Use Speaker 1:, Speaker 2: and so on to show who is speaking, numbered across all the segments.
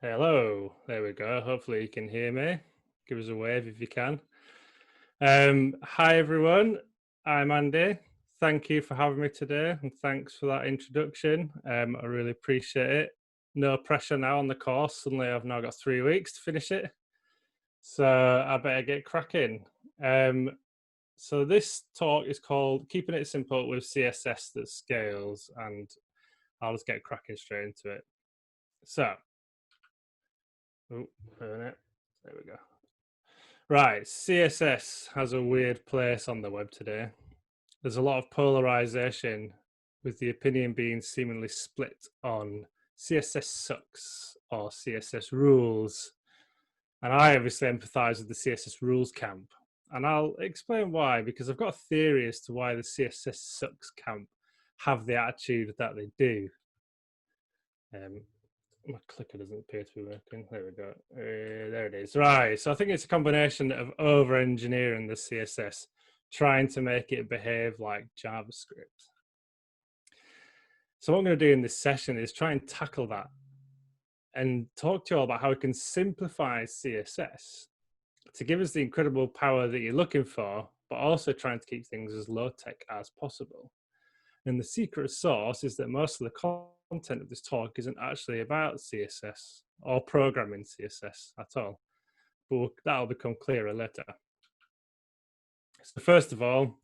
Speaker 1: Hello, there we go. Hopefully you can hear me. Give us a wave if you can. Hi everyone, I'm Andy. Thank you for having me today and thanks for that introduction. I really appreciate it. No pressure now on the course. Suddenly I've now got 3 weeks to finish it. So I better get cracking. So this talk is called Keeping It Simple with CSS that Scales, and I'll just get cracking straight into it. So, oh, wait a minute. There we go. Right, CSS has a weird place on the web today. There's a lot of polarization, with the opinion being seemingly split on CSS sucks or CSS rules. And I obviously empathize with the CSS rules camp. And I'll explain why, because I've got a theory as to why the CSS sucks camp have the attitude that they do. My clicker doesn't appear to be working. There we go. There it is. Right. So I think it's a combination of over-engineering the CSS, trying to make it behave like JavaScript. So what I'm going to do in this session is try and tackle that and talk to you all about how we can simplify CSS to give us the incredible power that you're looking for, but also trying to keep things as low-tech as possible. And the secret sauce is that most of the content of this talk isn't actually about CSS or programming CSS at all, but that'll become clearer later. So first of all,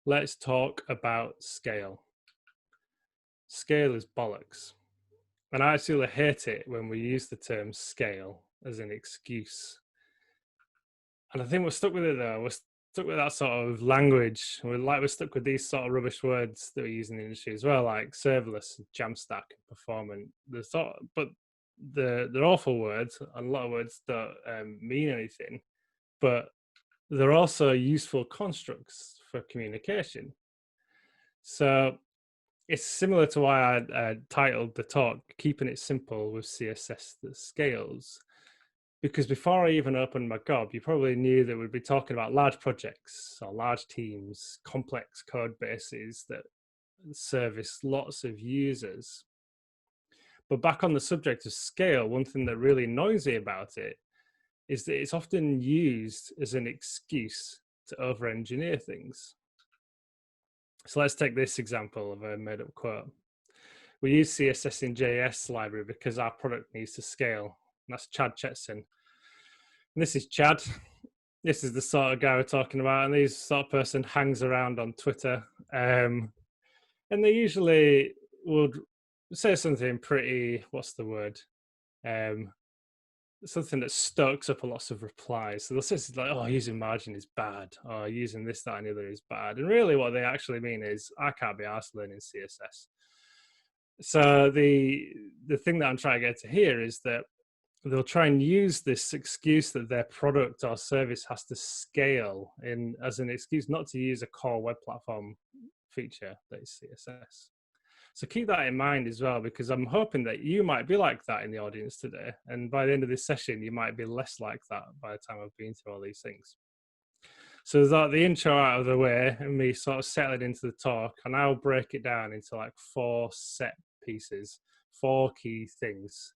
Speaker 1: let's talk about scale. Scale is bollocks. And I absolutely hate it when we use the term scale as an excuse. And I think we're stuck with it though. We're stuck with that sort of language. We're stuck with these sort of rubbish words that we use in the industry as well, like serverless, Jamstack, performant. But they're awful words. And a lot of words don't mean anything, but they're also useful constructs for communication. So it's similar to why I titled the talk "Keeping It Simple with CSS that Scales." Because before I even opened my gob, you probably knew that we'd be talking about large projects or large teams, complex code bases that service lots of users. But back on the subject of scale, one thing that really annoys me about it is that it's often used as an excuse to over-engineer things. So let's take this example of a made-up quote. We use CSS in JS library because our product needs to scale. And that's Chad Chetson. And this is Chad. This is the sort of guy we're talking about, and this sort of person hangs around on Twitter. And they usually would say something pretty, what's the word? Something that stokes up a lots of replies. So they'll say like, oh, using margin is bad, or using this, that, and the other is bad. And really what they actually mean is, I can't be arsed learning CSS. So the thing that I'm trying to get to here is that they'll try and use this excuse that their product or service has to scale in as an excuse not to use a core web platform feature that is CSS. So keep that in mind as well, because I'm hoping that you might be like that in the audience today. And by the end of this session, you might be less like that by the time I've been through all these things. So with that, the intro out of the way and me sort of settling into the talk, and I'll break it down into like 4 set pieces, 4 key things.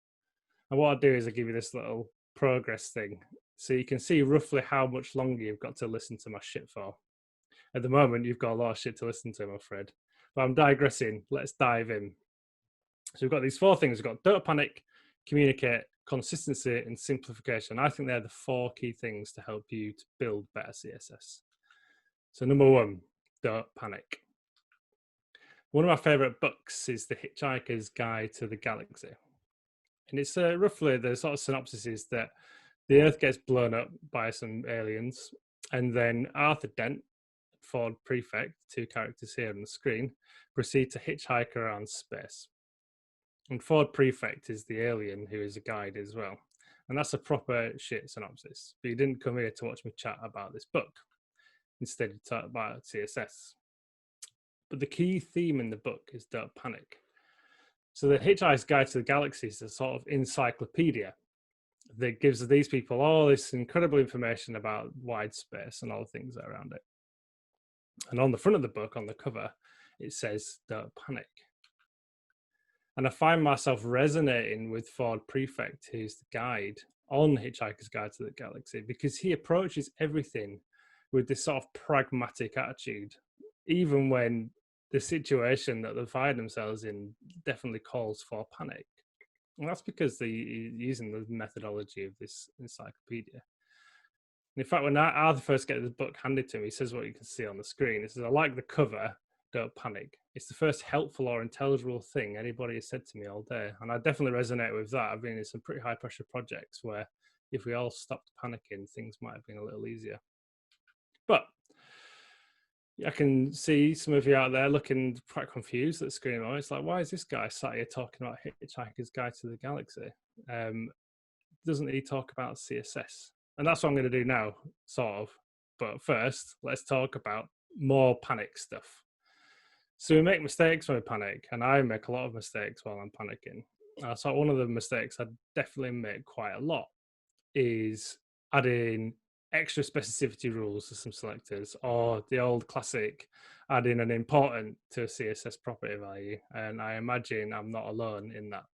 Speaker 1: And what I'll do is I'll give you this little progress thing, so you can see roughly how much longer you've got to listen to my shit for. At the moment, you've got a lot of shit to listen to, I'm afraid. But I'm digressing. Let's dive in. So we've got these 4 things. We've got don't panic, communicate, consistency, and simplification. I think they're the 4 key things to help you to build better CSS. So number 1, don't panic. One of my favorite books is The Hitchhiker's Guide to the Galaxy. And it's roughly the sort of synopsis is that the Earth gets blown up by some aliens, and then Arthur Dent, Ford Prefect, 2 characters here on the screen, proceed to hitchhike around space. And Ford Prefect is the alien who is a guide as well. And that's a proper shit synopsis. But you didn't come here to watch me chat about this book. Instead, you talk about CSS. But the key theme in the book is don't panic. So the Hitchhiker's Guide to the Galaxy is a sort of encyclopedia that gives these people all this incredible information about wide space and all the things that are around it. And on the front of the book, on the cover, it says, don't panic. And I find myself resonating with Ford Prefect, who's the guide on Hitchhiker's Guide to the Galaxy, because he approaches everything with this sort of pragmatic attitude, even when the situation that they find themselves in definitely calls for panic. And that's because they're using the methodology of this encyclopedia. In fact, when I first get this book handed to me, he says what you can see on the screen. It says, "I like the cover, don't panic. It's the first helpful or intelligible thing anybody has said to me all day." And I definitely resonate with that. I've been in some pretty high pressure projects where if we all stopped panicking, things might have been a little easier. But I can see some of you out there looking quite confused at the screen. It's like, why is this guy sat here talking about Hitchhiker's Guide to the Galaxy? Doesn't he talk about CSS? And that's what I'm going to do now, sort of. But first, let's talk about more panic stuff. So we make mistakes when we panic, and I make a lot of mistakes while I'm panicking. So one of the mistakes I definitely make quite a lot is adding extra specificity rules to some selectors, or the old classic adding an important to a CSS property value. And I imagine I'm not alone in that.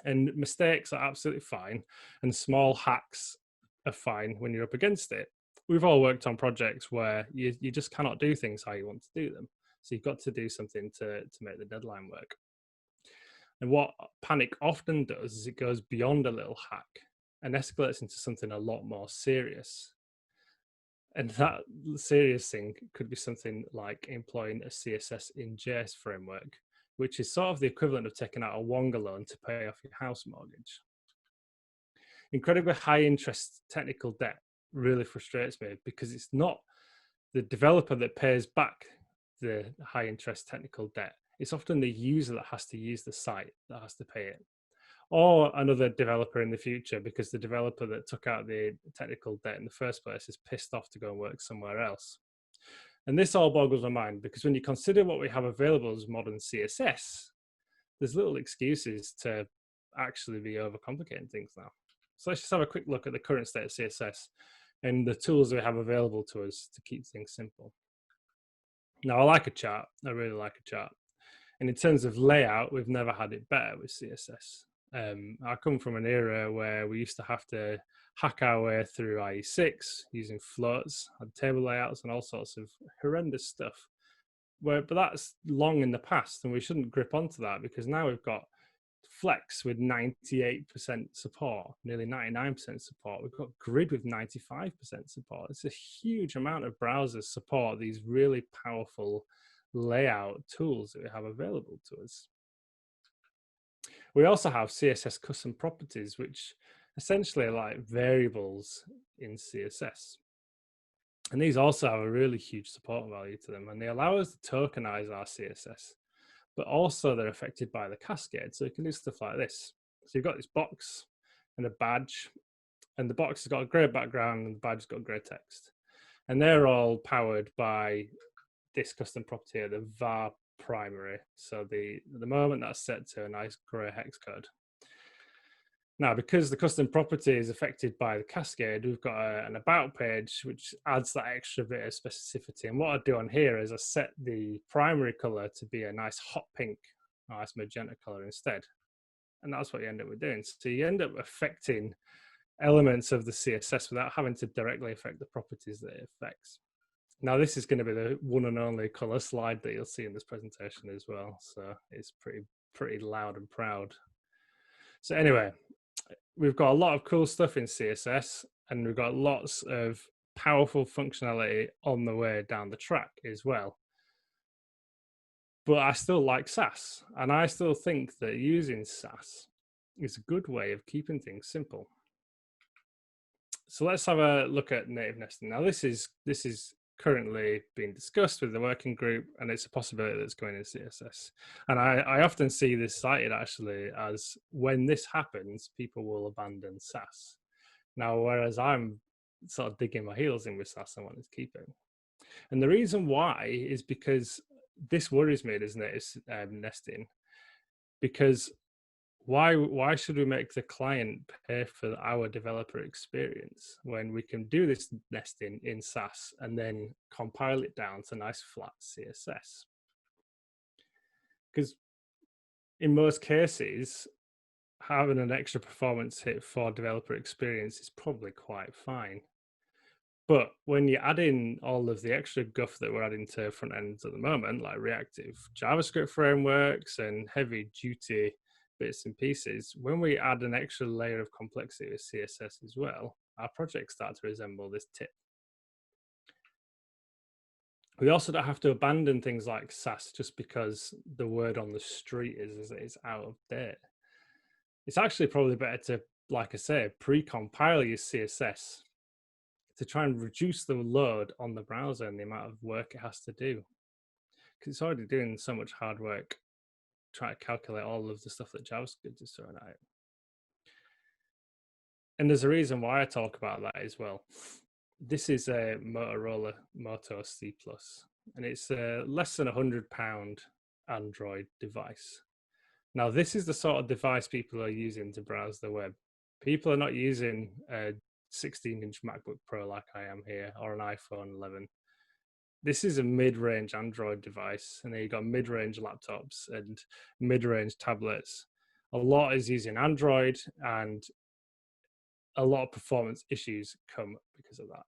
Speaker 1: And mistakes are absolutely fine, and small hacks are fine when you're up against it. We've all worked on projects where you just cannot do things how you want to do them. So you've got to do something to make the deadline work. And what panic often does is it goes beyond a little hack and escalates into something a lot more serious. And that serious thing could be something like employing a CSS in JS framework, which is sort of the equivalent of taking out a Wonga loan to pay off your house mortgage. Incredibly high interest technical debt really frustrates me because it's not the developer that pays back the high interest technical debt. It's often the user that has to use the site that has to pay it, or another developer in the future, because the developer that took out the technical debt in the first place is pissed off to go and work somewhere else. And this all boggles my mind, because when you consider what we have available as modern CSS, there's little excuses to actually be overcomplicating things now. So let's just have a quick look at the current state of CSS and the tools we have available to us to keep things simple. Now, I like a chart. I really like a chart. And in terms of layout, we've never had it better with CSS. I come from an era where we used to have to hack our way through IE6 using floats, had table layouts, and all sorts of horrendous stuff. But that's long in the past, and we shouldn't grip onto that, because now we've got Flex with 98% support, nearly 99% support. We've got Grid with 95% support. It's a huge amount of browsers support these really powerful layout tools that we have available to us. We also have CSS custom properties, which essentially are like variables in CSS. And these also have a really huge support value to them, and they allow us to tokenize our CSS, but also they're affected by the cascade. So you can do stuff like this. So you've got this box and a badge, and the box has got a gray background and the badge has got gray text. And they're all powered by this custom property here, the var primary. So at the moment that's set to a nice gray hex code. Now, because the custom property is affected by the cascade, we've got an about page, which adds that extra bit of specificity. And what I do on here is I set the primary color to be a nice hot pink, nice magenta color instead. And that's what you end up with doing. So you end up affecting elements of the CSS without having to directly affect the properties that it affects. Now, this is going to be the one and only color slide that you'll see in this presentation as well. So it's pretty loud and proud. So anyway, we've got a lot of cool stuff in CSS, and we've got lots of powerful functionality on the way down the track as well. But I still like Sass, and I still think that using Sass is a good way of keeping things simple. So let's have a look at native nesting. Now, this is currently being discussed with the working group, and it's a possibility that's going in CSS. And I often see this cited actually as, when this happens, people will abandon Sass. Now, whereas I'm sort of digging my heels in with Sass, I want to keep it. And the reason why is because this worries me, doesn't it? It's nesting. Because why should we make the client pay for our developer experience when we can do this nesting in Sass and then compile it down to nice flat CSS? Because in most cases, having an extra performance hit for developer experience is probably quite fine. But when you add in all of the extra guff that we're adding to front ends at the moment, like reactive JavaScript frameworks and heavy duty bits and pieces, when we add an extra layer of complexity with CSS as well, our projects start to resemble this tip. We also don't have to abandon things like Sass just because the word on the street is that it's out of date. It's actually probably better to, like I say, pre-compile your CSS to try and reduce the load on the browser and the amount of work it has to do. Because it's already doing so much hard work trying to calculate all of the stuff that JavaScript is throwing out. And there's a reason why I talk about that as well. This is a Motorola Moto C+, and it's a less than £100 Android device. Now, this is the sort of device people are using to browse the web. People are not using a 16-inch MacBook Pro like I am here, or an iPhone 11. This is a mid-range Android device, and then you've got mid-range laptops and mid-range tablets. A lot is using Android, and a lot of performance issues come because of that.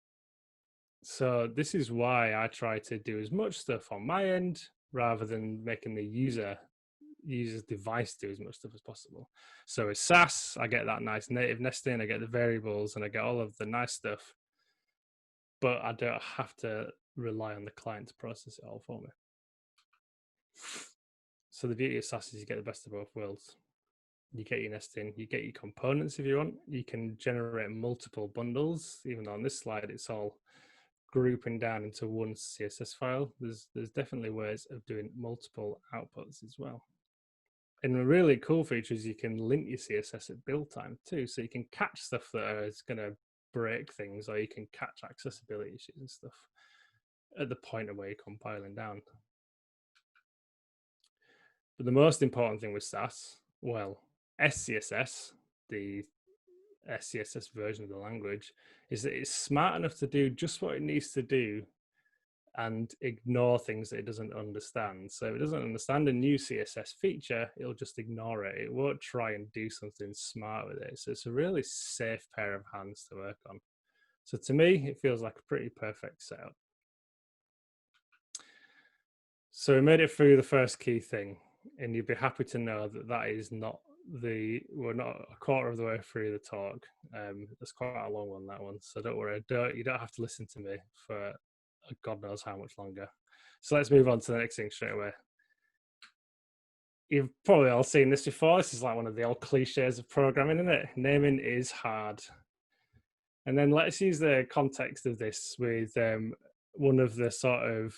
Speaker 1: So this is why I try to do as much stuff on my end rather than making the user's device do as much stuff as possible. So with Sass, I get that nice native nesting, I get the variables, and I get all of the nice stuff, but I don't have to rely on the client to process it all for me. So the beauty of Sass is you get the best of both worlds. You get your nesting, you get your components if you want. You can generate multiple bundles, even though on this slide it's all grouping down into one CSS file. There's definitely ways of doing multiple outputs as well. And a really cool feature is you can link your CSS at build time too, so you can catch stuff that is going to break things, or you can catch accessibility issues and stuff at the point of where you're compiling down. But the most important thing with Sass, well, SCSS, the SCSS version of the language, is that it's smart enough to do just what it needs to do and ignore things that it doesn't understand. So if it doesn't understand a new CSS feature, it'll just ignore it. It won't try and do something smart with it. So it's a really safe pair of hands to work on. So to me, it feels like a pretty perfect setup. So we made it through the first key thing, and you'd be happy to know that that is not we're not a quarter of the way through the talk. It's quite a long one, that one. So don't worry, you don't have to listen to me for God knows how much longer. So let's move on to the next thing straight away. You've probably all seen this before. This is like one of the old cliches of programming, isn't it? Naming is hard. And then let's use the context of this with one of the sort of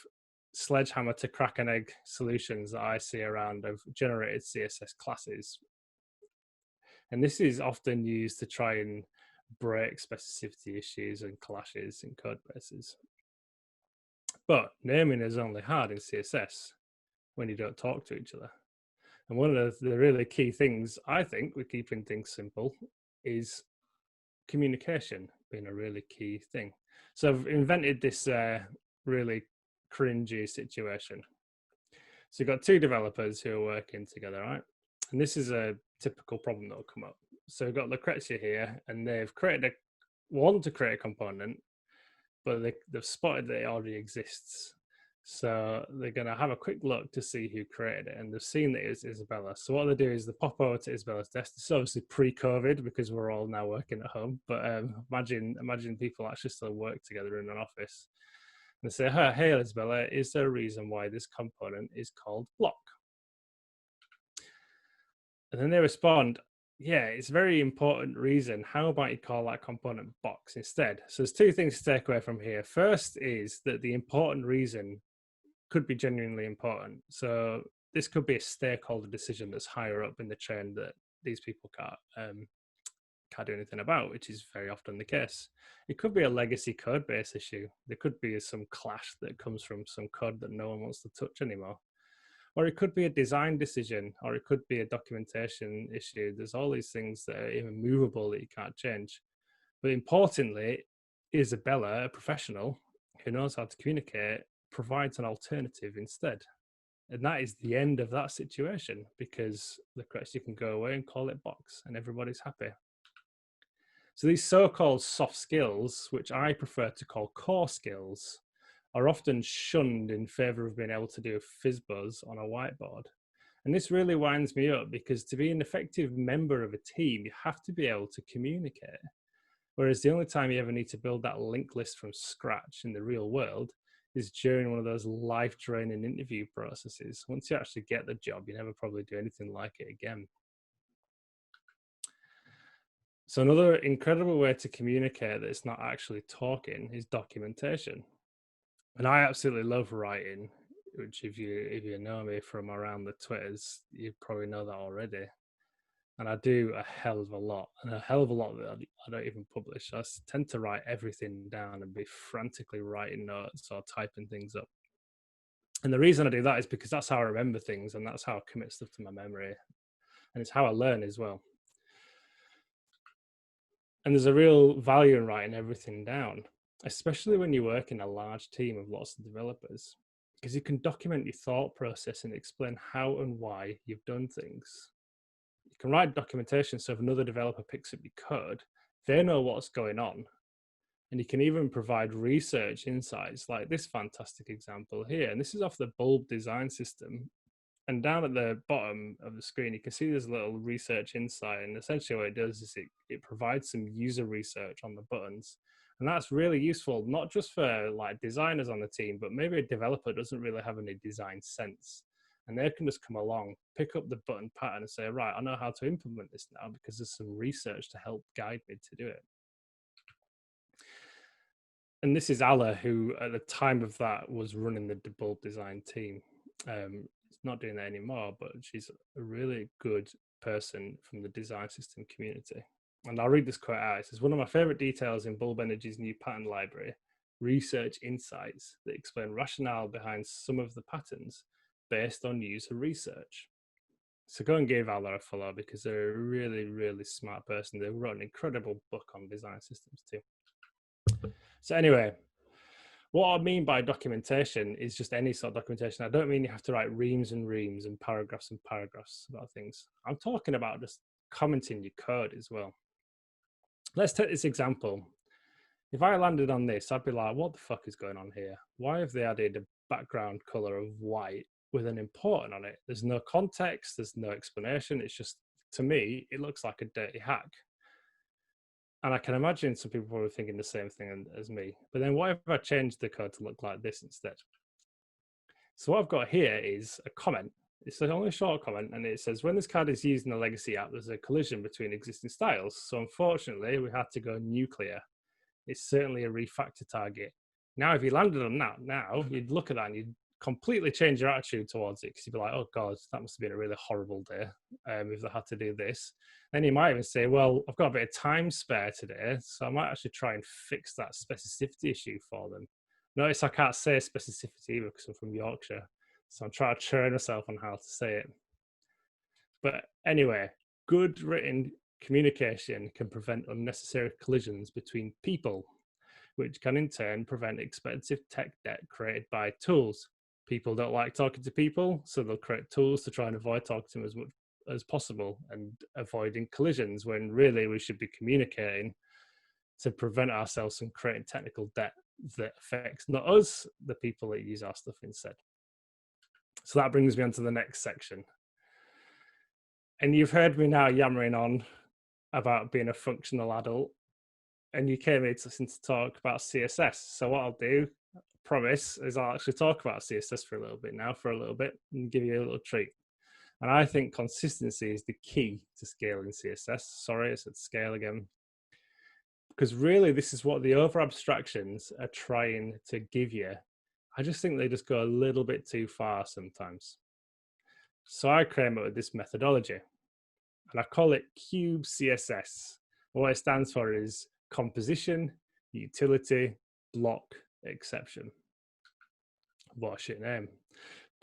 Speaker 1: sledgehammer to crack an egg solutions that I see around of generated CSS classes. And this is often used to try and break specificity issues and clashes in code bases. But naming is only hard in CSS when you don't talk to each other. And one of the really key things, I think, with keeping things simple is communication being a really key thing. So I've invented this really cringy situation. So you've got two developers who are working together, right? And this is a typical problem that will come up. So we've got Lucrezia here, and they've want to create a component, but they've spotted that it already exists. So they're going to have a quick look to see who created it, and they've seen that it's Isabella. So what they do is they pop over to Isabella's desk. It's obviously pre-COVID because we're all now working at home, but imagine people actually still work together in an office. And they say, hey, Isabella, is there a reason why this component is called block? And then they respond, yeah, it's a very important reason. How about you call that component box instead? So there's two things to take away from here. First is that the important reason could be genuinely important. So this could be a stakeholder decision that's higher up in the chain that these people can't do anything about, which is very often the case. It could be a legacy code base issue. There could be some clash that comes from some code that no one wants to touch anymore. Or it could be a design decision, or it could be a documentation issue. There's all these things that are immovable that you can't change. But importantly, Isabella, a professional who knows how to communicate, provides an alternative instead. And that is the end of that situation, because the curates, you can go away and call it box and everybody's happy. So these so-called soft skills, which I prefer to call core skills, are often shunned in favor of being able to do a FizzBuzz on a whiteboard. And this really winds me up, because to be an effective member of a team, you have to be able to communicate. Whereas the only time you ever need to build that linked list from scratch in the real world is during one of those life-draining interview processes. Once you actually get the job, you never probably do anything like it again. So another incredible way to communicate that it's not actually talking is documentation. And I absolutely love writing, which if you know me from around the Twitters, you probably know that already. And I do a hell of a lot, and a hell of a lot that I don't even publish. I tend to write everything down and be frantically writing notes or typing things up. And the reason I do that is because that's how I remember things, and that's how I commit stuff to my memory. And it's how I learn as well. And there's a real value in writing everything down, especially when you work in a large team of lots of developers, because you can document your thought process and explain how and why you've done things. You can write documentation so if another developer picks up your code, they know what's going on. And you can even provide research insights like this fantastic example here. And this is off the bulb design system. And down at the bottom of the screen, you can see there's a little research insight. And essentially what it does is it provides some user research on the buttons. And that's really useful, not just for like designers on the team, but maybe a developer doesn't really have any design sense. And they can just come along, pick up the button pattern and say, right, I know how to implement this now because there's some research to help guide me to do it. And this is Alla, who at the time of that was running the bulb design team. She's not doing that anymore, but she's a really good person from the design system community. And I'll read this quote out. It says, one of my favorite details in Bulb Energy's new pattern library, research insights that explain rationale behind some of the patterns based on user research. So go and give Alla a follow, because they're a really, really smart person. They wrote an incredible book on design systems too. So anyway, what I mean by documentation is just any sort of documentation. I don't mean you have to write reams and reams and paragraphs about things. I'm talking about just commenting your code as well. Let's take this example. If I landed on this, I'd be like, what the fuck is going on here? Why have they added a background color of white with an important on it? There's no context, there's no explanation. It's just, to me, it looks like a dirty hack. And I can imagine some people probably thinking the same thing as me. But then what if I change the code to look like this instead? So what I've got here is a comment. It's only a short comment, and it says, when this card is used in a legacy app, there's a collision between existing styles. So unfortunately, we had to go nuclear. It's certainly a refactor target. Now, if you landed on that now, you'd look at that and you'd completely change your attitude towards it, because you'd be like, oh God, that must have been a really horrible day if they had to do this. Then you might even say, well, I've got a bit of time spare today, so I might actually try and fix that specificity issue for them. Notice I can't say specificity either because I'm from Yorkshire, so I'm trying to train myself on how to say it. But anyway, good written communication can prevent unnecessary collisions between people, which can in turn prevent expensive tech debt created by tools. People don't like talking to people, so they'll create tools to try and avoid talking to them as much as possible and avoiding collisions, when really we should be communicating to prevent ourselves from creating technical debt that affects not us, the people that use our stuff instead. So that brings me on to the next section. And you've heard me now yammering on about being a functional adult, and you came here to talk about CSS. So what I'll do, I promise, is I'll actually talk about CSS for a little bit now, and give you a little treat. And I think consistency is the key to scaling CSS. Sorry, I said scale again. Because really, this is what the over abstractions are trying to give you. I just think they just go a little bit too far sometimes. So I came up with this methodology, and I call it Cube CSS. What it stands for is composition, utility, block, exception. What a shit name.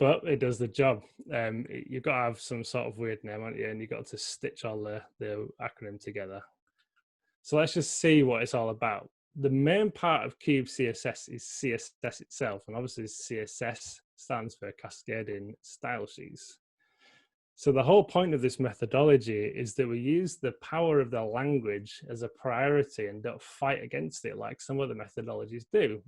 Speaker 1: But it does the job. You've got to have some sort of weird name, haven't you? And you've got to stitch all the acronym together. So let's just see what it's all about. The main part of Cube CSS is CSS itself. And obviously CSS stands for cascading style sheets. So the whole point of this methodology is that we use the power of the language as a priority and don't fight against it like some other methodologies do.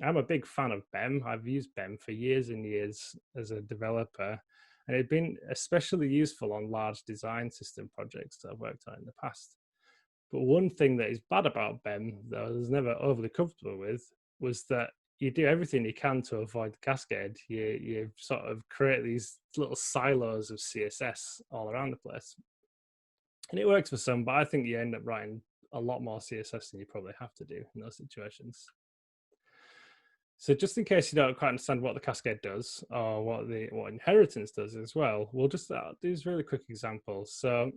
Speaker 1: I'm a big fan of BEM. I've used BEM for years and years as a developer, and it's been especially useful on large design system projects that I've worked on in the past. But one thing that is bad about BEM, that I was never overly comfortable with, was that you do everything you can to avoid the cascade. You sort of create these little silos of CSS all around the place. And it works for some, but I think you end up writing a lot more CSS than you probably have to do in those situations. So just in case you don't quite understand what the cascade does or what inheritance does as well, we'll just do these really quick examples. So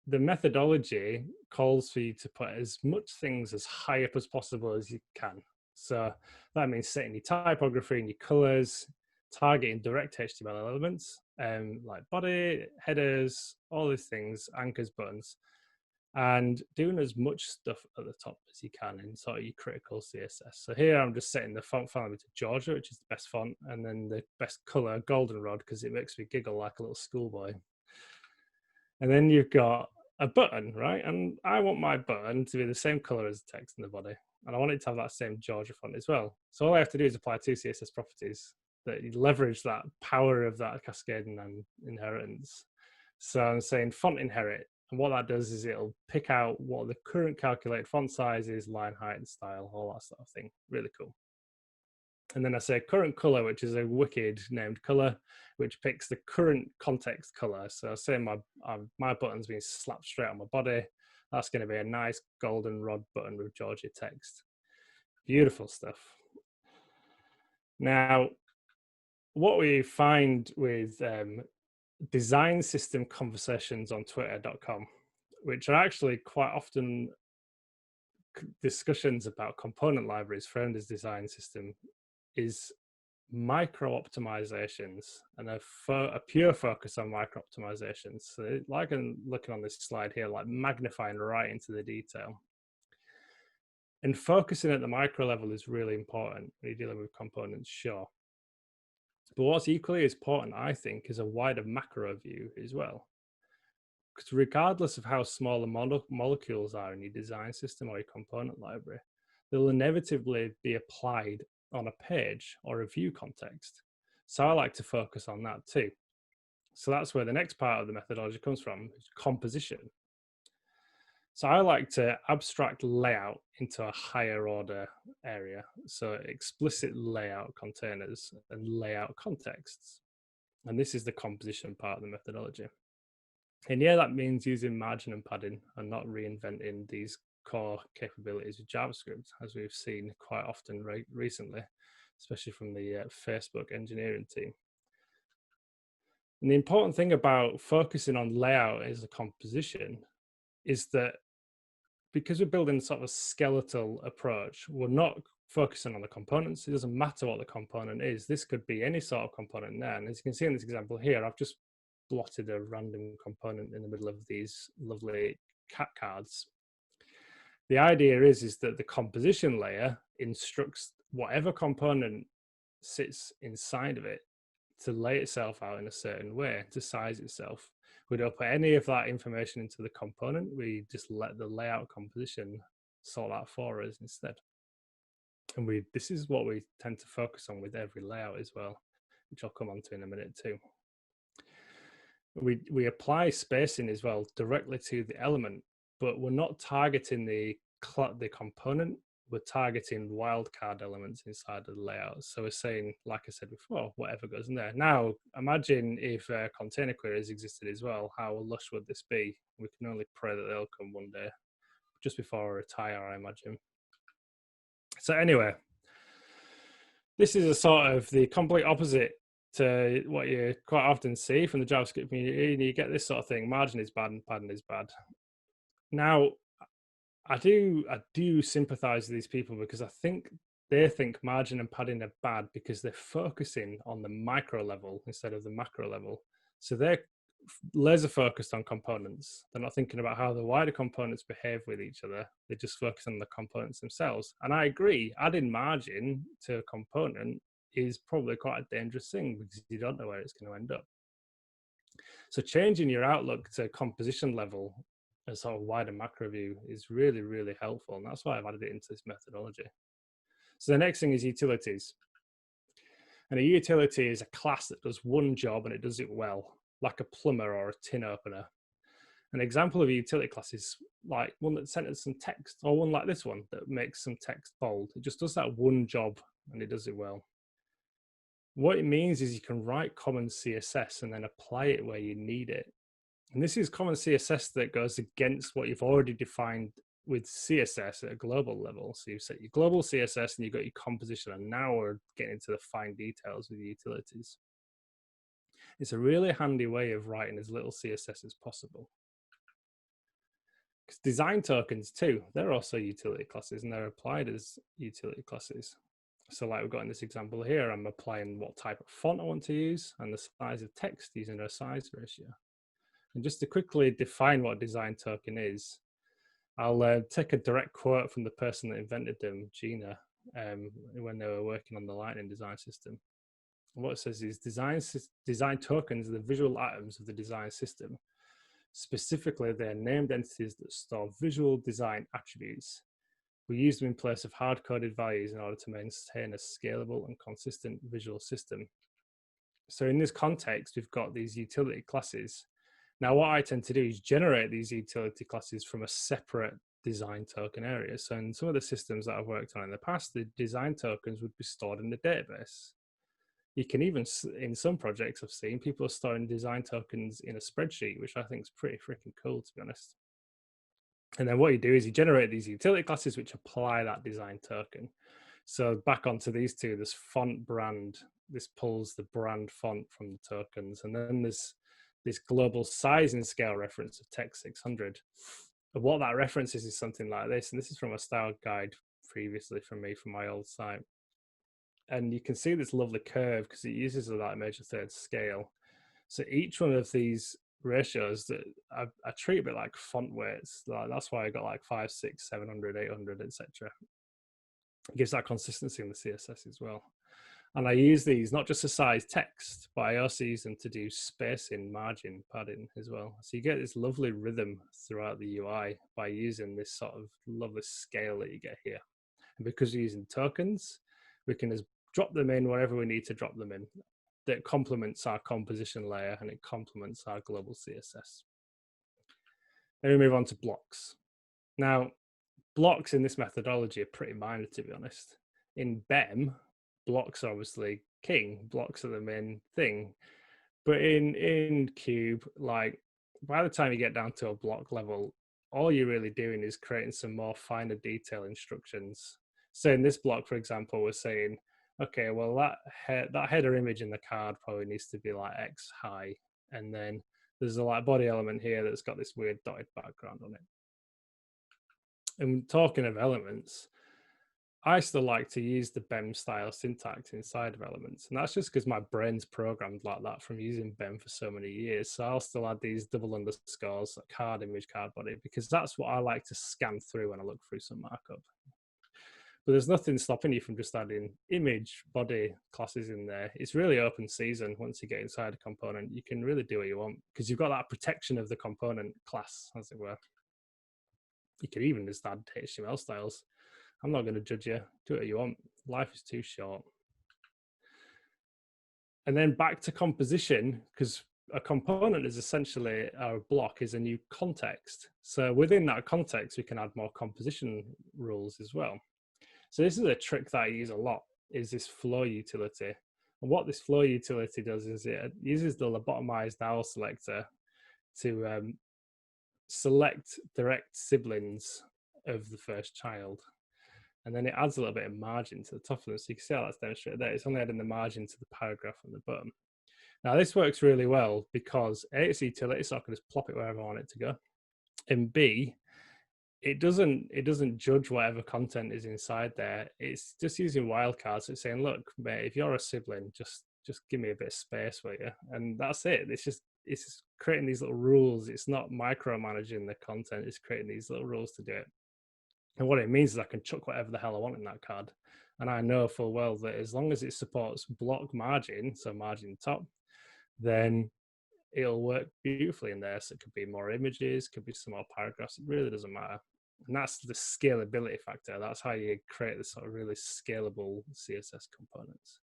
Speaker 1: the methodology calls for you to put as much things as high up as possible as you can. So that means setting your typography and your colors, targeting direct HTML elements, like body, headers, all these things, anchors, buttons, and doing as much stuff at the top as you can in sort of your critical CSS. So here I'm just setting the font family to Georgia, which is the best font, and then the best color, goldenrod, because it makes me giggle like a little schoolboy. And then you've got a button, right? And I want my button to be the same color as the text in the body. And I want it to have that same Georgia font as well. So all I have to do is apply two CSS properties that leverage that power of that cascading and inheritance. So I'm saying font inherit. And what that does is it'll pick out what the current calculated font size is, line height and style, all that sort of thing. Really cool. And then I say current color, which is a wicked named color, which picks the current context color. So say my button's being slapped straight on my body. That's going to be a nice goldenrod button with Georgia text. Beautiful stuff. Now, what we find with design system conversations on twitter.com, which are actually quite often discussions about component libraries framed as design system, is micro optimizations and a pure focus on micro optimizations. So like I'm looking on this slide here, like magnifying right into the detail. And focusing at the micro level is really important when you're dealing with components, sure. But what's equally as important, I think, is a wider macro view as well. Because regardless of how small the molecules are in your design system or your component library, they'll inevitably be applied on a page or a view context. So I like to focus on that too. So that's where the next part of the methodology comes from, is composition. So I like to abstract layout into a higher order area. So explicit layout containers and layout contexts. And this is the composition part of the methodology. And yeah, that means using margin and padding and not reinventing these core capabilities of JavaScript, as we've seen quite often recently, especially from the Facebook engineering team. And the important thing about focusing on layout as a composition is that because we're building sort of a skeletal approach, we're not focusing on the components. It doesn't matter what the component is. This could be any sort of component there. And as you can see in this example here, I've just blotted a random component in the middle of these lovely cat cards. The idea is that the composition layer instructs whatever component sits inside of it to lay itself out in a certain way, to size itself. We don't put any of that information into the component. We just let the layout composition sort that for us instead. And this is what we tend to focus on with every layout as well, which I'll come on to in a minute too. We apply spacing as well directly to the element, but we're not targeting the component. We're targeting wildcard elements inside of the layout. So we're saying, like I said before, whatever goes in there. Now, imagine if container queries existed as well. How lush would this be? We can only pray that they'll come one day, just before I retire, I imagine. So anyway, this is a sort of the complete opposite to what you quite often see from the JavaScript community. You get this sort of thing: margin is bad and padding is bad. Now, I do sympathize with these people because I think they think margin and padding are bad because they're focusing on the micro level instead of the macro level. So they're laser focused on components. They're not thinking about how the wider components behave with each other. They just focus on the components themselves. And I agree, adding margin to a component is probably quite a dangerous thing because you don't know where it's going to end up. So changing your outlook to composition level, a sort of wider macro view, is really, really helpful. And that's why I've added it into this methodology. So the next thing is utilities. And a utility is a class that does one job and it does it well, like a plumber or a tin opener. An example of a utility class is like one that centers some text, or one like this one that makes some text bold. It just does that one job and it does it well. What it means is you can write common CSS and then apply it where you need it. And this is common CSS that goes against what you've already defined with CSS at a global level. So you've set your global CSS and you've got your composition, and now we're getting into the fine details with utilities. It's a really handy way of writing as little CSS as possible. Because design tokens too, they're also utility classes and they're applied as utility classes. So like we've got in this example here, I'm applying what type of font I want to use and the size of text using a size ratio. And just to quickly define what a design token is, I'll take a direct quote from the person that invented them, Gina, when they were working on the Lightning design system. And what it says is design tokens are the visual items of the design system. Specifically, they're named entities that store visual design attributes. We use them in place of hard-coded values in order to maintain a scalable and consistent visual system. So in this context, we've got these utility classes. Now, what I tend to do is generate these utility classes from a separate design token area. So in some of the systems that I've worked on in the past, the design tokens would be stored in the database. You can even, in some projects I've seen, people are storing design tokens in a spreadsheet, which I think is pretty freaking cool, to be honest. And then what you do is you generate these utility classes which apply that design token. So back onto these two, this font brand, this pulls the brand font from the tokens. And then there's this global size and scale reference of text 600. And what that reference is something like this. And this is from a style guide previously from me from my old site. And you can see this lovely curve because it uses that major third scale. So each one of these ratios that I treat a bit like font weights. That's why I got like 5, 6, 700, 800, etc. It gives that consistency in the CSS as well. And I use these not just to size text, but I also use them to do spacing, margin, padding as well. So you get this lovely rhythm throughout the UI by using this sort of lovely scale that you get here. And because we're using tokens, we can just drop them in wherever we need to drop them in. That complements our composition layer and it complements our global CSS. Then we move on to blocks. Now, blocks in this methodology are pretty minor, to be honest. In BEM, blocks are obviously king. Blocks are the main thing. But in Cube, like by the time you get down to a block level, all you're really doing is creating some more finer detail instructions. So in this block, for example, we're saying, okay, well, that header image in the card probably needs to be like X high. And then there's a like body element here that's got this weird dotted background on it. And talking of elements, I still like to use the BEM style syntax inside of elements. And that's just because my brain's programmed like that from using BEM for so many years. So I'll still add these double underscores, like card image, card body, because that's what I like to scan through when I look through some markup. But there's nothing stopping you from just adding image, body classes in there. It's really open season. Once you get inside a component, you can really do what you want because you've got that protection of the component class, as it were. You could even just add HTML styles. I'm not going to judge you. Do what you want. Life is too short. And then back to composition, because a component is essentially, our block is a new context. So within that context, we can add more composition rules as well. So this is a trick that I use a lot, is this flow utility. And what this flow utility does is it uses the lobotomized owl selector to select direct siblings of the first child. And then it adds a little bit of margin to the top of them. So you can see how that's demonstrated there. It's only adding the margin to the paragraph on the bottom. Now this works really well because A, it's utility, so I can just plop it wherever I want it to go. And B, it doesn't judge whatever content is inside there. It's just using wildcards. It's saying, look, mate, if you're a sibling, just give me a bit of space, will you? And that's it. It's just creating these little rules. It's not micromanaging the content. It's creating these little rules to do it. And what it means is I can chuck whatever the hell I want in that card. And I know full well that as long as it supports block margin, so margin top, then it'll work beautifully in there. So it could be more images, could be some more paragraphs. It really doesn't matter. And that's the scalability factor. That's how you create this sort of really scalable CSS components.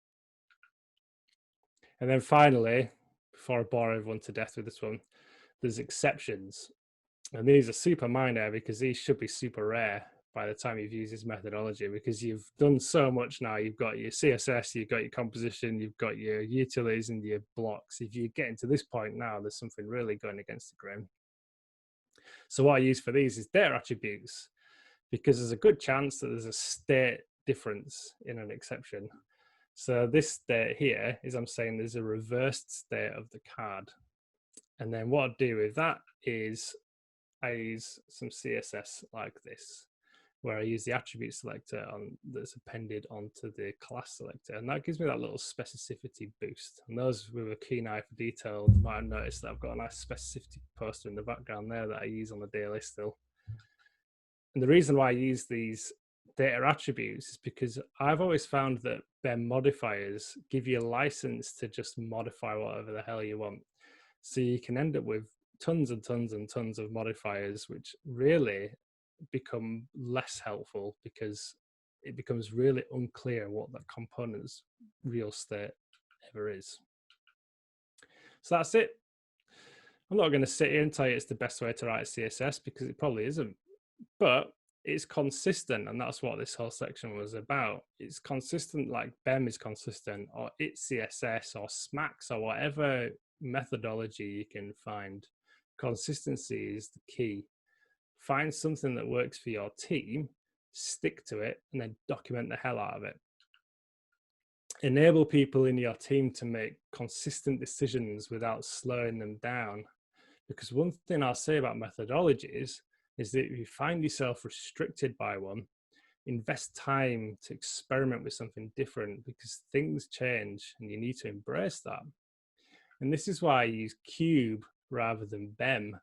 Speaker 1: And then finally, before I bore everyone to death with this one, there's exceptions. And these are super minor because these should be super rare by the time you've used this methodology, because you've done so much now. You've got your CSS, you've got your composition, you've got your utilities and your blocks. If you get into this point now, there's something really going against the grain. So what I use for these is data attributes, because there's a good chance that there's a state difference in an exception. So this state here is I'm saying there's a reversed state of the card. And then what I do with that is I use some CSS like this, where I use the attribute selector that's appended onto the class selector. And that gives me that little specificity boost. And those with a keen eye for detail might have noticed that I've got a nice specificity poster in the background there that I use on the daily still. And the reason why I use these data attributes is because I've always found that BEM modifiers give you a license to just modify whatever the hell you want. So you can end up with tons and tons and tons of modifiers, which really become less helpful because it becomes really unclear what that component's real state ever is. So that's it. I'm not going to sit here and tell you it's the best way to write CSS, because it probably isn't, but it's consistent, and that's what this whole section was about. It's consistent, like BEM is consistent, or it's CSS or SMAX or whatever methodology you can find. Consistency is the key. Find something that works for your team, stick to it, and then document the hell out of it. Enable people in your team to make consistent decisions without slowing them down. Because one thing I'll say about methodologies is that if you find yourself restricted by one, invest time to experiment with something different, because things change and you need to embrace that. And this is why I use Cube rather than BEM,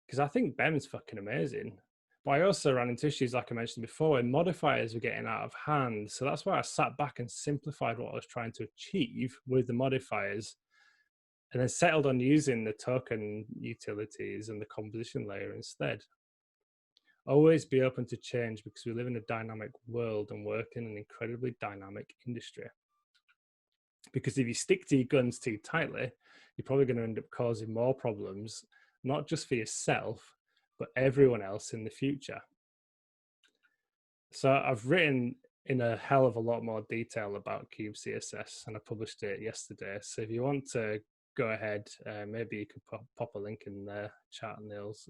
Speaker 1: because I think BEM is fucking amazing. But I also ran into issues, like I mentioned before, when modifiers were getting out of hand. So that's why I sat back and simplified what I was trying to achieve with the modifiers, and then settled on using the token utilities and the composition layer instead. Always be open to change, because we live in a dynamic world and work in an incredibly dynamic industry. Because if you stick to your guns too tightly, you're probably going to end up causing more problems, not just for yourself, but everyone else in the future. So I've written in a hell of a lot more detail about Cube CSS, and I published it yesterday. So if you want to go ahead, maybe you could pop a link in the chat, Niels.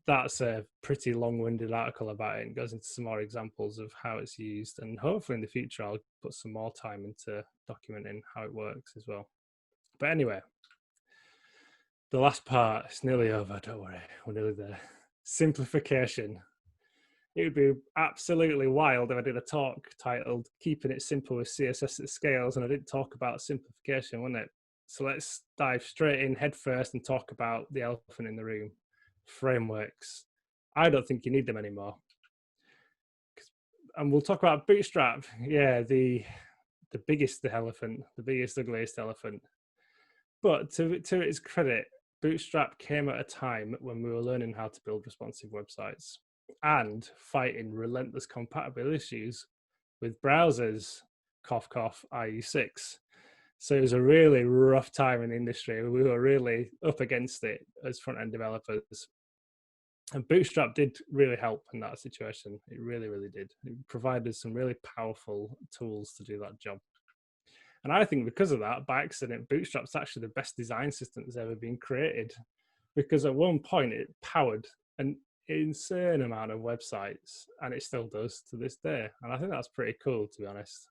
Speaker 1: That's a pretty long-winded article about it, and goes into some more examples of how it's used, and hopefully in the future I'll put some more time into documenting how it works as well. But anyway, the last part is nearly over, don't worry, we're nearly there. Simplification. It would be absolutely wild if I did a talk titled Keeping It Simple with CSS at Scales and I didn't talk about simplification, wouldn't it? So let's dive straight in head first and talk about the elephant in the room. Frameworks. I don't think you need them anymore. And we'll talk about Bootstrap. Yeah, the biggest elephant, the biggest, ugliest elephant. But to its credit, Bootstrap came at a time when we were learning how to build responsive websites and fighting relentless compatibility issues with browsers, cough, cough, IE6. So it was a really rough time in the industry. We were really up against it as front-end developers. And Bootstrap did really help in that situation. It really, really did. It provided some really powerful tools to do that job. And I think because of that, by accident, Bootstrap's actually the best design system that's ever been created. Because at one point, it powered an insane amount of websites, and it still does to this day. And I think that's pretty cool, to be honest.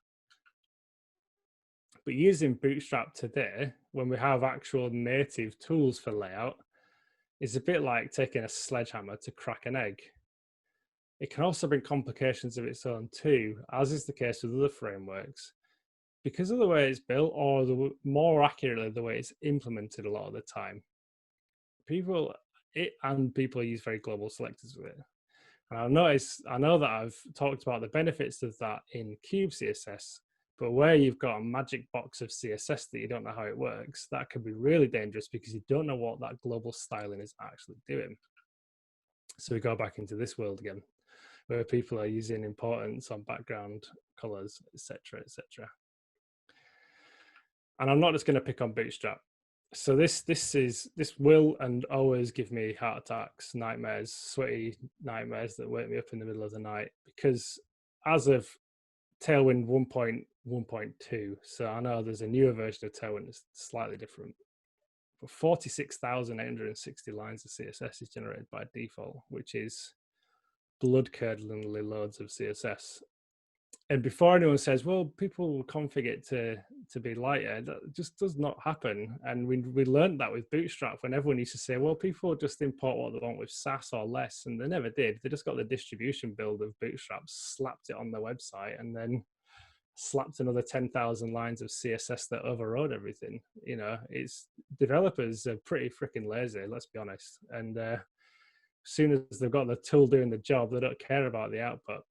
Speaker 1: But using Bootstrap today, when we have actual native tools for layout, is a bit like taking a sledgehammer to crack an egg. It can also bring complications of its own too, as is the case with other frameworks, because of the way it's built, or more accurately, the way it's implemented a lot of the time. People use very global selectors with it. And I know that I've talked about the benefits of that in Cube CSS, but where you've got a magic box of CSS that you don't know how it works, that can be really dangerous because you don't know what that global styling is actually doing. So we go back into this world again, where people are using importance on background colors, etc., etc. And I'm not just going to pick on Bootstrap. So this will and always give me heart attacks, nightmares, sweaty nightmares that wake me up in the middle of the night, because as of Tailwind 1.1.2, so I know there's a newer version of Tailwind that's slightly different, but 46,860 lines of CSS is generated by default, which is blood-curdlingly loads of CSS. And before anyone says, well, people will configure it to be lighter, that just does not happen. And we learned that with Bootstrap, when everyone used to say, well, people just import what they want with Sass or less, and they never did. They just got the distribution build of Bootstrap, slapped it on their website, and then slapped another 10,000 lines of CSS that overrode everything. You know, it's developers are pretty freaking lazy, let's be honest. And as soon as they've got the tool doing the job, they don't care about the output.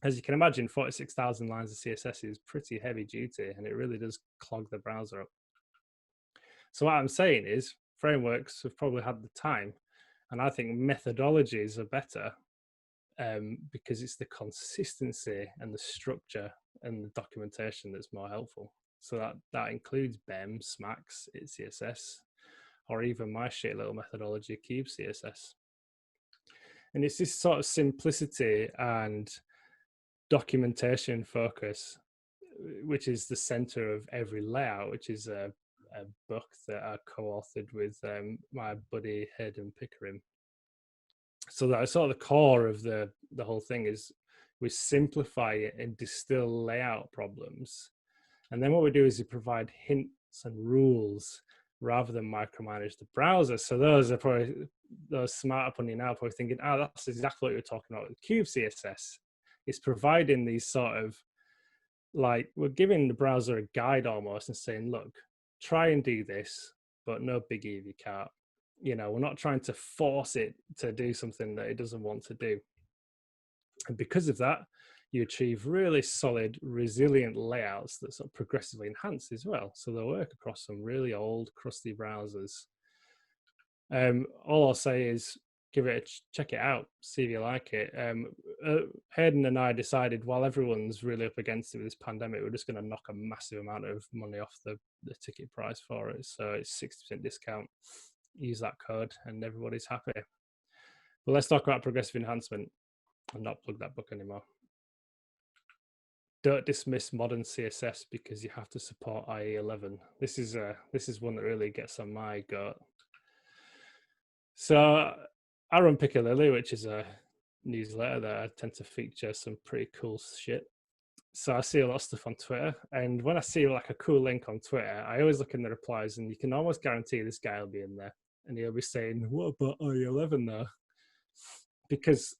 Speaker 1: As you can imagine, 46,000 lines of CSS is pretty heavy duty, and it really does clog the browser up. So what I'm saying is frameworks have probably had the time, and I think methodologies are better because it's the consistency and the structure and the documentation that's more helpful. So that includes BEM, SMAX, CSS, or even my shit little methodology, Cube CSS. And it's this sort of simplicity and documentation focus, which is the center of every layout, which is a book that I co-authored with my buddy Hayden Pickering. So that's sort of the core of the whole thing is we simplify it and distill layout problems. And then what we do is we provide hints and rules rather than micromanage the browser. So those are probably, those smart up on you now probably thinking, oh, that's exactly what you're talking about with Cube CSS. It's providing these sort of, like, we're giving the browser a guide almost and saying, look, try and do this, but no biggie if you can't. You know, we're not trying to force it to do something that it doesn't want to do. And because of that, you achieve really solid, resilient layouts that sort of progressively enhance as well. So they'll work across some really old, crusty browsers. All I'll say is give it check it out, see if you like it. Hayden and I decided while everyone's really up against it with this pandemic, we're just going to knock a massive amount of money off the ticket price for it. So it's 60% discount. Use that code and everybody's happy. But let's talk about progressive enhancement and not plug that book anymore. Don't dismiss modern CSS because you have to support IE11. This is one that really gets on my goat. So I run Piccalilli, which is a newsletter that I tend to feature some pretty cool shit. So I see a lot of stuff on Twitter, and when I see like a cool link on Twitter, I always look in the replies, and you can almost guarantee this guy will be in there, and he'll be saying, "What about IE11 though?" Because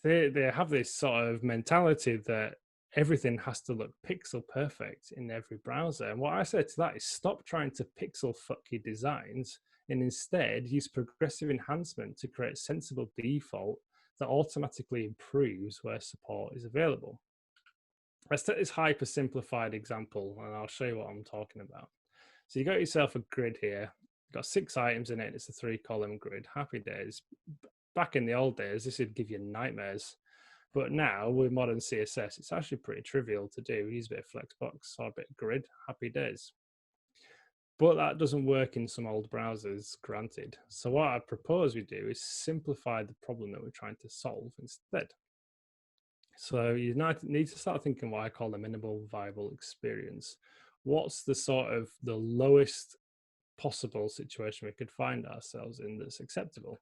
Speaker 1: they have this sort of mentality that everything has to look pixel perfect in every browser. And what I say to that is stop trying to pixel fuck your designs and instead use progressive enhancement to create sensible default that automatically improves where support is available. Let's take this hyper simplified example and I'll show you what I'm talking about. So you got yourself a grid here, you've got 6 items in it, it's a 3-column grid, happy days. Back in the old days, this would give you nightmares. But now with modern CSS, it's actually pretty trivial to do. Use a bit of Flexbox or a bit of grid, happy days. But that doesn't work in some old browsers, granted. So what I propose we do is simplify the problem that we're trying to solve instead. So you need to start thinking what I call the minimal viable experience. What's the sort of the lowest possible situation we could find ourselves in that's acceptable?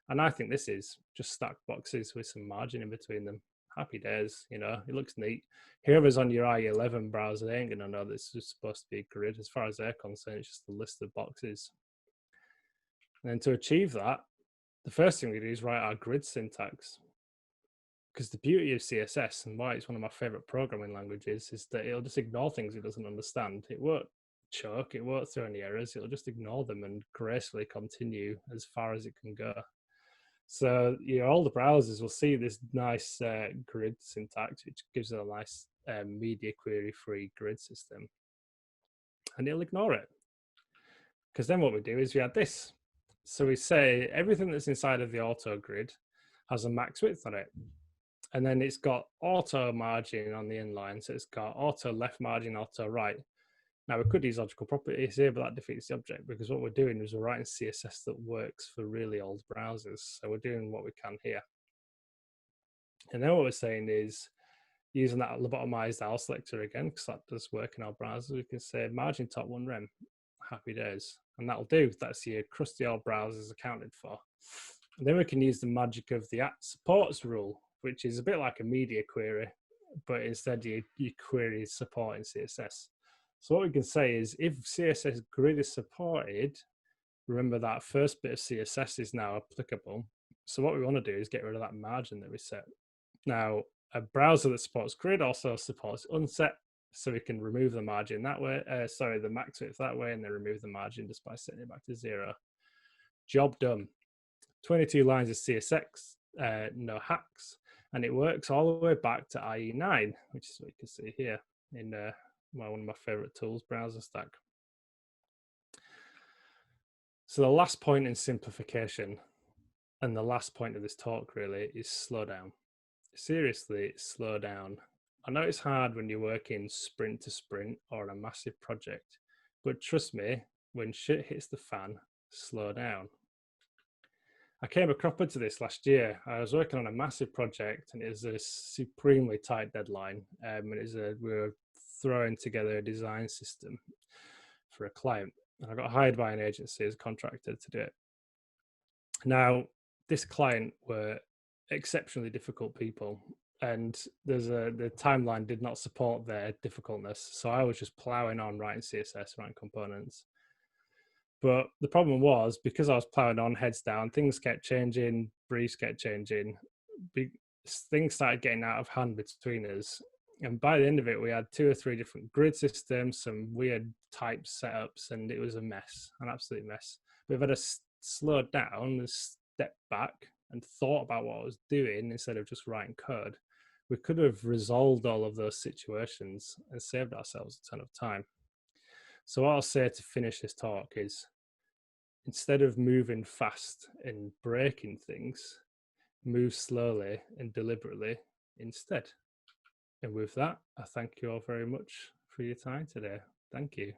Speaker 1: And I think this is just stacked boxes with some margin in between them. Happy days, you know, it looks neat. Whoever's on your IE11 browser, they ain't gonna know this is supposed to be a grid. As far as they're concerned, it's just a list of boxes. And then to achieve that, the first thing we do is write our grid syntax. Because the beauty of CSS and why it's one of my favorite programming languages is that it'll just ignore things it doesn't understand. It won't choke, it won't throw any errors, it'll just ignore them and gracefully continue as far as it can go. So all the browsers will see this nice grid syntax, which gives it a nice media query free grid system, and it'll ignore it. Because then what we do is we add this. So we say everything that's inside of the auto grid has a max width on it. And then it's got auto margin on the inline. So it's got auto left margin, auto right. Now we could use logical properties here, but that defeats the object, because what we're doing is we're writing CSS that works for really old browsers. So we're doing what we can here. And then what we're saying is, using that lobotomized L selector again, because that does work in our browser, we can say margin top 1 rem, happy days. And that'll do. That's your crusty old browsers accounted for. And then we can use the magic of the @supports rule, which is a bit like a media query, but instead you query support in CSS. So what we can say is, if CSS grid is supported, remember that first bit of CSS is now applicable. So what we want to do is get rid of that margin that we set. Now, a browser that supports grid also supports unset, so we can remove the margin that way, the max width that way, and then remove the margin just by setting it back to 0. Job done. 22 lines of CSS, no hacks, and it works all the way back to IE9, which is what you can see here in one of my favorite tools, Browser Stack. So the last point in simplification, and the last point of this talk really, is slow down. Seriously, slow down. I know it's hard when you're working sprint to sprint or on a massive project, but trust me, when shit hits the fan, slow down. I came a cropper to this last year. I was working on a massive project, and it was a supremely tight deadline. We were throwing together a design system for a client, and I got hired by an agency as a contractor to do it. Now, this client were exceptionally difficult people, and the timeline did not support their difficultness. So I was just plowing on, writing CSS, writing components. But the problem was, because I was plowing on heads down, things kept changing, briefs kept changing, things started getting out of hand between us. And by the end of it, we had 2 or 3 different grid systems, some weird type setups, and it was a mess, an absolute mess. But if I'd have slowed down and stepped back and thought about what I was doing instead of just writing code, we could have resolved all of those situations and saved ourselves a ton of time. So what I'll say to finish this talk is, instead of moving fast and breaking things, move slowly and deliberately instead. And with that, I thank you all very much for your time today. Thank you.